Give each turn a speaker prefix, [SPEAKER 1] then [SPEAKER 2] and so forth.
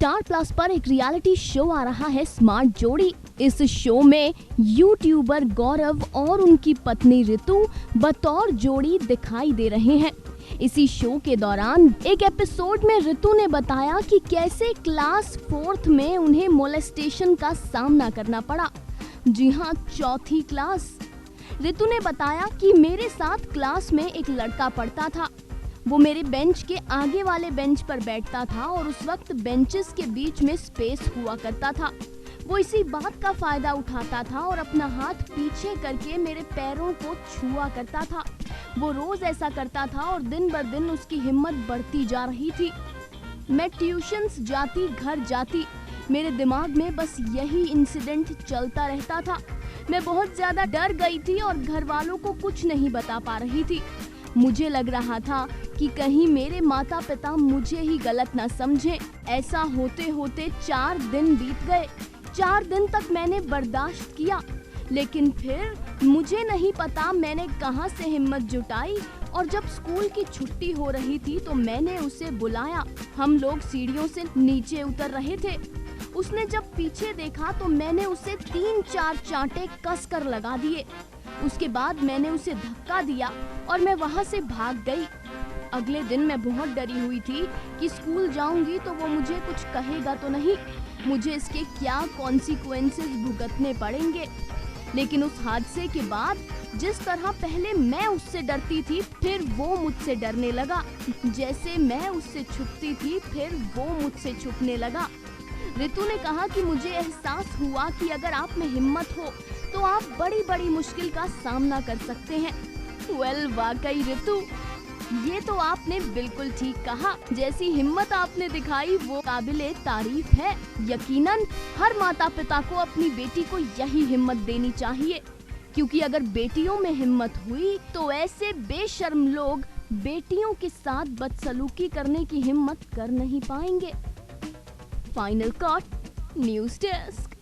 [SPEAKER 1] Star plus पर एक reality show आ रहा है स्मार्ट जोड़ी। इस शो में यूट्यूबर गौरव और उनकी पत्नी ऋतु बतौर जोड़ी दिखाई दे रहे हैं। इसी शो के दौरान एक एपिसोड में ऋतु ने बताया कि कैसे क्लास 4th में उन्हें मोलेस्टेशन का सामना करना पड़ा। जी हाँ, 4थी क्लास। ऋतु ने बताया कि मेरे साथ क्लास में एक लड़का पढ़ता था। वो मेरे बेंच के आगे वाले बेंच पर बैठता था और उस वक्त बेंचेस के बीच में स्पेस हुआ करता था। वो इसी बात का फायदा उठाता था और अपना हाथ पीछे करके मेरे पैरों को छुआ करता था। वो रोज ऐसा करता था और दिन बर दिन उसकी हिम्मत बढ़ती जा रही थी। मैं ट्यूशन्स जाती, घर जाती, मेरे दिमाग में बस यही इंसिडेंट चलता रहता था। मैं बहुत ज्यादा डर गई थी और घर वालों को कुछ नहीं बता पा रही थी। मुझे लग रहा था कि कहीं मेरे माता पिता मुझे ही गलत न समझें। ऐसा होते होते 4 दिन बीत गए। 4 दिन तक मैंने बर्दाश्त किया, लेकिन फिर मुझे नहीं पता मैंने कहां से हिम्मत जुटाई और जब स्कूल की छुट्टी हो रही थी तो मैंने उसे बुलाया। हम लोग सीढ़ियों से नीचे उतर रहे थे। उसने जब पीछे देखा तो मैंने उसे 3-4 चांटे कस कर लगा दिए। उसके बाद मैंने उसे धक्का दिया और मैं वहां से भाग गई। अगले दिन मैं बहुत डरी हुई थी कि स्कूल जाऊंगी तो वो मुझे कुछ कहेगा तो नहीं, मुझे इसके क्या कॉन्सिक्वेंसेस भुगतने पड़ेंगे। लेकिन उस हादसे के बाद जिस तरह पहले मैं उससे डरती थी, फिर वो मुझसे डरने लगा। जैसे मैं उससे छुपती थी, फिर वो मुझसे छुपने लगा। ऋतु ने कहा कि मुझे एहसास हुआ कि अगर आप में हिम्मत हो तो आप बड़ी बड़ी मुश्किल का सामना कर सकते हैं। वाकई ऋतु, ये तो आपने बिल्कुल ठीक कहा। जैसी हिम्मत आपने दिखाई वो काबिले तारीफ है। यकीनन हर माता पिता को अपनी बेटी को यही हिम्मत देनी चाहिए, क्योंकि अगर बेटियों में हिम्मत हुई तो ऐसे बेशर्म लोग बेटियों के साथ बदसलूकी करने की हिम्मत कर नहीं पाएंगे। Final cut, news desk.